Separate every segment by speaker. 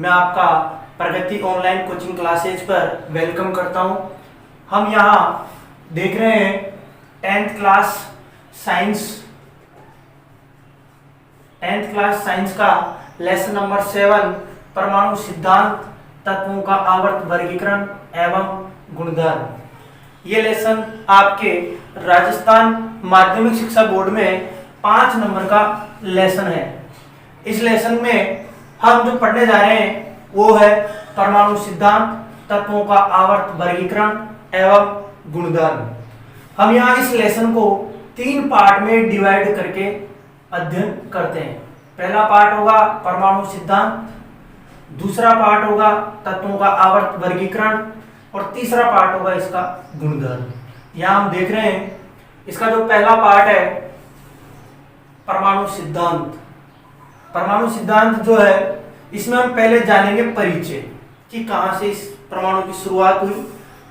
Speaker 1: मैं आपका प्रगति online coaching classes पर वेलकम करता हूं। हम यहां देख रहे हैं 10th क्लास साइंस का लेसन नंबर 7 परमाणु सिद्धांत, तत्वों का आवर्त वर्गीकरण एवं गुणधर्म। ये लेसन आपके राजस्थान माध्यमिक शिक्षा बोर्ड में 5 नंबर का लेसन है। इस लेसन में हम जो पढ़ने जा रहे हैं वो है परमाणु सिद्धांत, तत्वों का आवर्त वर्गीकरण एवं गुणधर्म। हम यहाँ इस लेसन को 3 पार्ट में डिवाइड करके अध्ययन करते हैं। पहला पार्ट होगा परमाणु सिद्धांत, दूसरा पार्ट होगा तत्वों का आवर्त वर्गीकरण और तीसरा पार्ट होगा इसका गुणधर्म। यहाँ हम देख रहे हैं इसका जो पहला पार्ट है परमाणु सिद्धांत। परमाणु सिद्धांत जो है इसमें हम पहले जानेंगे परिचय कि कहां से इस परमाणु की शुरुआत हुई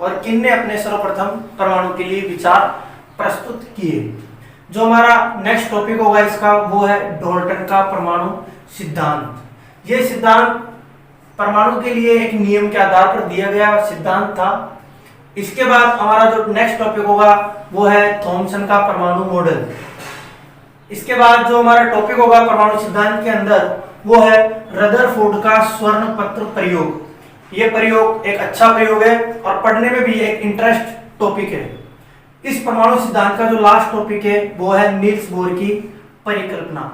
Speaker 1: और किन ने अपने सर्वप्रथम परमाणु के लिए विचार प्रस्तुत किए। जो हमारा नेक्स्ट टॉपिक होगा इसका वो है डाल्टन का परमाणु सिद्धांत। यह सिद्धांत परमाणु के लिए एक नियम के आधार पर दिया गया सिद्धांत था। इसके बाद हमारा जो नेक्स्ट टॉपिक होगा वो है थॉमसन का परमाणु मॉडल। इसके बाद जो हमारा टॉपिक होगा परमाणु सिद्धांत के अंदर वो है रदरफोर्ड का स्वर्ण पत्र प्रयोग। ये प्रयोग एक अच्छा प्रयोग है और पढ़ने में भी एक इंटरेस्ट टॉपिक है। इस परमाणु सिद्धांत का जो लास्ट टॉपिक है वो है नील्स बोर की परिकल्पना।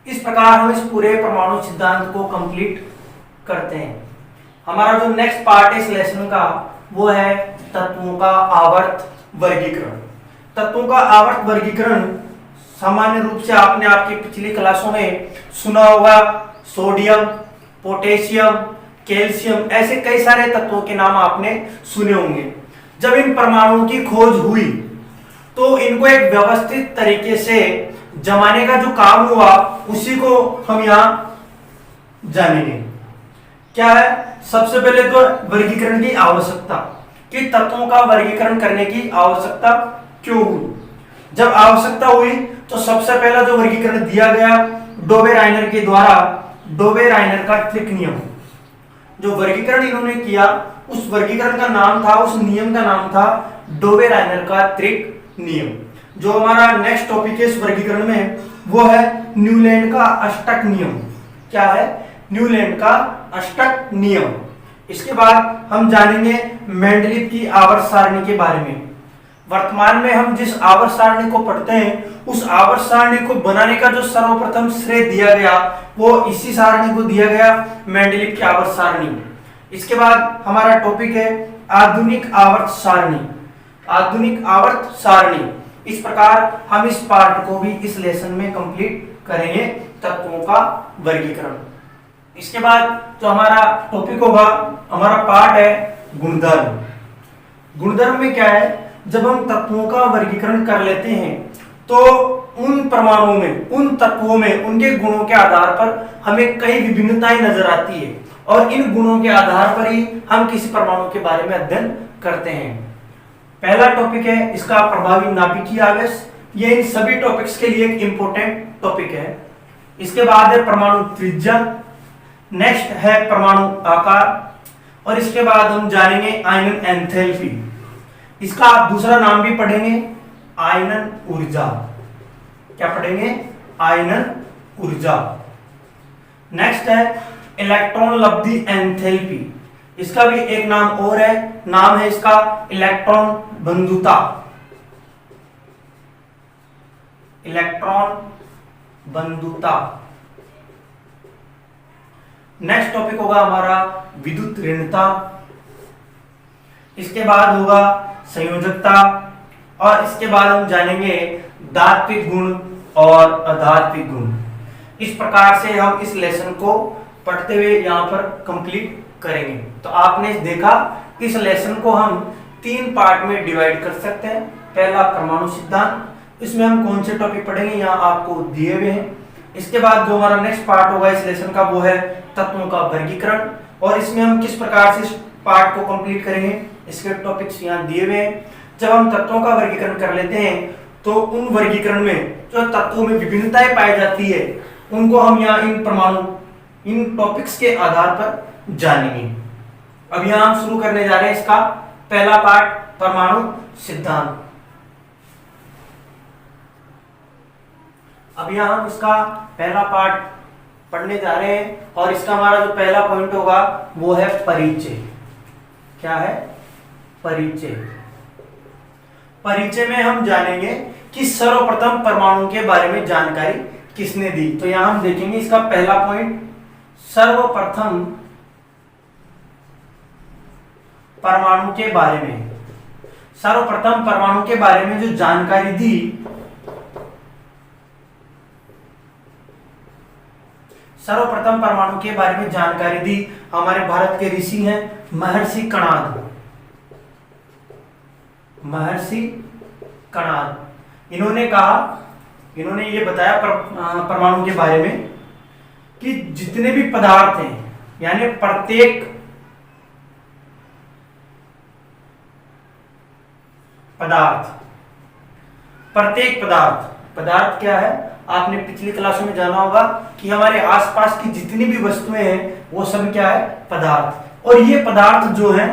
Speaker 1: इस प्रकार हम इस पूरे परमाणु सिद्धांत को कंप्लीट करते हैं। हमारा जो नेक्स्ट पार्ट है इस लेसन का वो है तत्वों का आवर्त वर्गीकरण। तत्वों का आवर्त वर्गीकरण सामान्य रूप से आपने आपकी पिछली क्लासों में सुना होगा। सोडियम, पोटेशियम, कैल्शियम, ऐसे कई सारे तत्वों के नाम आपने सुने होंगे। जब इन परमाणुओं की खोज हुई तो इनको एक व्यवस्थित तरीके से जमाने का जो काम हुआ उसी को हम यहाँ जानेंगे। क्या है? सबसे पहले तो वर्गीकरण की आवश्यकता, कि तत्वों का वर्गीकरण करने की आवश्यकता क्यों हुई। जब आवश्यकता हुई तो सबसे पहला जो वर्गीकरण दिया गया डोबे-राइनर के द्वारा, डोबे-राइनर का त्रिक नियम। जो वर्गीकरण इन्होंने किया उस वर्गीकरण का नाम था, उस नियम का नाम था डोबे-राइनर का त्रिक नियम। जो हमारा नेक्स्ट टॉपिक है इस वर्गीकरण में वो है न्यूलैंड का अष्टक नियम। क्या है? न्यूलैंड का अष्टक नियम। इसके बाद हम जानेंगे मेंडलीव की आवर्त सारणी के बारे में। वर्तमान में हम जिस आवर्त सारणी को पढ़ते हैं उस आवर्त सारणी को बनाने का जो सर्वप्रथम श्रेय दिया गया वो इसी सारणी को दिया गया, मेंडलीव की आवर्त सारणी। इसके बाद हमारा टॉपिक है आधुनिक आवर्त सारणी। आधुनिक आवर्त सारणी। इस प्रकार हम इस पार्ट को भी इस लेसन में कंप्लीट करेंगे, तत्वों का वर्गीकरण। इसके बाद जो हमारा टॉपिक होगा, हमारा पार्ट है गुणधर्म। गुणधर्म में क्या है? जब हम तत्वों का वर्गीकरण कर लेते हैं तो उन परमाणुओं में, उन तत्वों में उनके गुणों के आधार पर हमें कई विभिन्नताएं नजर आती है और इन गुणों के आधार पर ही हम किसी परमाणु के बारे में अध्ययन करते हैं। पहला टॉपिक है इसका प्रभावी नाभिकीय आवेश। ये इन सभी टॉपिक्स के लिए एक इंपॉर्टेंट टॉपिक है। इसके बाद है परमाणु त्रिज्या, नेक्स्ट है परमाणु आकार और इसके बाद हम जानेंगे आयनन एंथैल्पी। इसका आप दूसरा नाम भी पढ़ेंगे आयनन ऊर्जा। क्या पढ़ेंगे? आयनन ऊर्जा। नेक्स्ट है इलेक्ट्रॉन लब्धि एंथैल्पी। इसका भी एक नाम और है, नाम है इसका इलेक्ट्रॉन बंधुता। इलेक्ट्रॉन बंधुता। नेक्स्ट टॉपिक होगा हमारा विद्युत ऋणता। इसके बाद होगा संयोजकता और इसके बाद हम जानेंगे धात्विक गुण और अधात्विक गुण। इस प्रकार से हम इस लेसन को पढ़ते हुए यहाँ पर कंप्लीट करेंगे। तो आपने देखा इस लेसन को हम 3 पार्ट में डिवाइड कर सकते हैं। पहला परमाणु सिद्धांत, इसमें हम कौन से टॉपिक पढ़ेंगे यहाँ आपको दिए हुए हैं। इसके बाद जो हमारा नेक्स्ट पार्ट होगा इस लेसन का वो है तत्वों का वर्गीकरण और इसमें हम किस प्रकार से इस पार्ट को कंप्लीट करेंगे, इसके टॉपिक्स यहाँ दिए हुए हैं। जब हम तत्वों का वर्गीकरण कर लेते हैं तो उन वर्गीकरण में जो तत्वों में विभिन्नताएं पाई जाती है उनको हम यहाँ इन परमाणु इन टॉपिक्स के आधार पर जानेंगे। अब यहां हम शुरू करने जा रहे हैं इसका पहला पार्ट, परमाणु सिद्धांत। अब यहां हम इसका पहला पार्ट पढ़ने जा रहे हैं और इसका हमारा जो पहला पॉइंट होगा वो है परिचय। क्या है? परिचय। परिचय में हम जानेंगे कि सर्वप्रथम परमाणु के बारे में जानकारी किसने दी। तो यहां हम देखेंगे इसका पहला पॉइंट, सर्वप्रथम परमाणु के बारे में। सर्वप्रथम परमाणु के बारे में जो जानकारी दी सर्वप्रथम परमाणु के बारे में जानकारी दी हमारे भारत के ऋषि हैं महर्षि कणाद। महर्षि कणाद इन्होंने ये बताया परमाणु के बारे में कि जितने भी पदार्थ हैं, यानी प्रत्येक पदार्थ क्या है? आपने पिछली क्लासों में जाना होगा कि हमारे आसपास की जितनी भी वस्तुएं हैं वो सब क्या है? पदार्थ। और ये पदार्थ जो हैं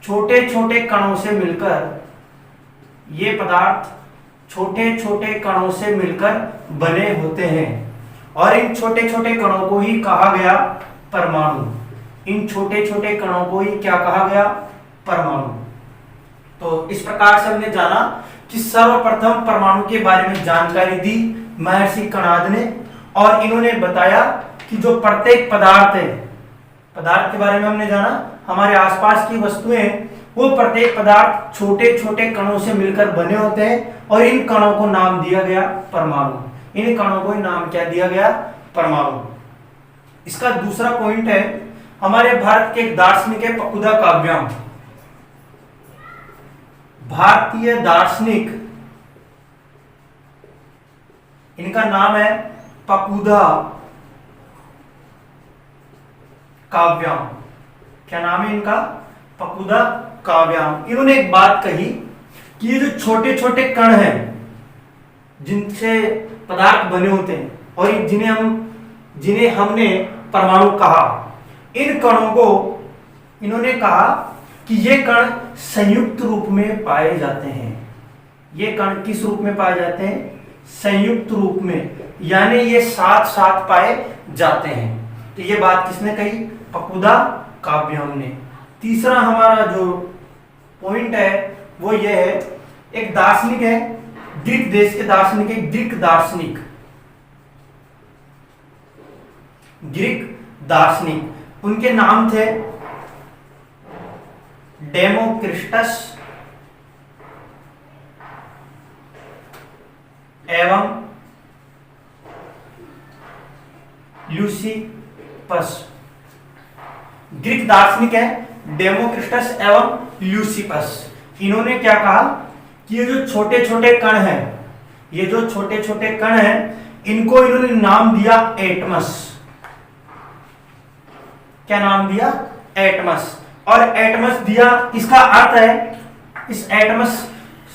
Speaker 1: छोटे छोटे कणों से मिलकर बने होते हैं और इन छोटे छोटे कणों को ही कहा गया परमाणु। इन छोटे छोटे कणों को ही क्या कहा गया? परमाणु। तो इस प्रकार से हमने जाना कि सर्वप्रथम परमाणु के बारे में जानकारी दी महर्षि कणाद ने और इन्होंने बताया कि जो प्रत्येक पदार्थ है, पदार्थ के बारे में हमने जाना हमारे आसपास की वस्तुएं, वो प्रत्येक पदार्थ छोटे छोटे कणों से मिलकर बने होते हैं और इन कणों को नाम दिया गया परमाणु। इन कणों को नाम क्या दिया गया? परमाणु। इसका दूसरा पॉइंट है हमारे भारत के एक दार्शनिक है पकुदा काव्याम। भारतीय दार्शनिक, इनका नाम है पकुदा काव्याम। क्या नाम है इनका? पकुदा काव्याम। इन्होंने एक बात कही कि ये जो छोटे छोटे कण हैं जिनसे पदार्थ बने होते हैं और जिन्हें हमने परमाणु कहा, इन कणों को इन्होंने कहा कि ये कण संयुक्त रूप में पाए जाते हैं। ये कण किस रूप में पाए जाते हैं? संयुक्त रूप में, यानी ये साथ साथ पाए जाते हैं। तो ये बात किसने कही? पकुदा काव्याम ने। तीसरा हमारा जो पॉइंट है वो ये है, एक दार्शनिक है, ग्रीक देश के दार्शनिक है, ग्रीक दार्शनिक, उनके नाम थे डेमोक्रिटस एवं ल्यूसिपस। ग्रीक दार्शनिक है डेमोक्रिटस एवं ल्यूसिपस। इन्होंने क्या कहा कि ये जो छोटे छोटे कण हैं, इनको इन्होंने नाम दिया एटमस। क्या नाम दिया? एटमस। और एटमस दिया, इसका अर्थ है, इस एटमस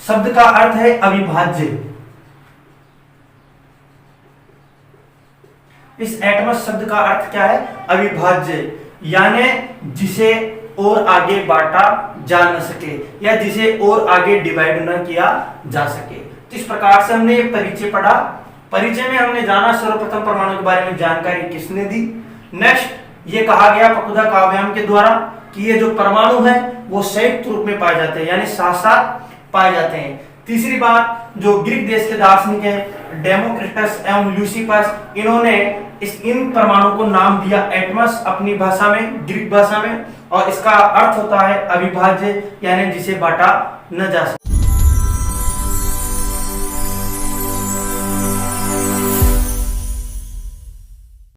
Speaker 1: शब्द का अर्थ है अविभाज्य। इस एटमस शब्द का अर्थ क्या है? अविभाज्य, यानी जिसे और आगे बांटा जा न सके या जिसे और आगे डिवाइड न किया जा सके। तो इस प्रकार से हमने ये परिचय पढ़ा। परिचय में हमने जाना सर्वप्रथम परमाणु के बारे में जानकारी किसने दी। नेक्स्ट ये कहा गया पकुदा काव्याम के द्वारा कि ये जो परमाणु है वो संयुक्त रूप में पाए जाते हैं, यानी साथ साथ पाए जाते हैं। तीसरी बात, जो ग्रीक देश के दार्शनिक हैं डेमोक्रिटस एवं ल्यूसिपस, इन्होंने इन परमाणु को नाम दिया एटमस अपनी भाषा में, ग्रीक भाषा में, और इसका अर्थ होता है अविभाज्य, यानी जिसे बांटा न जा सके।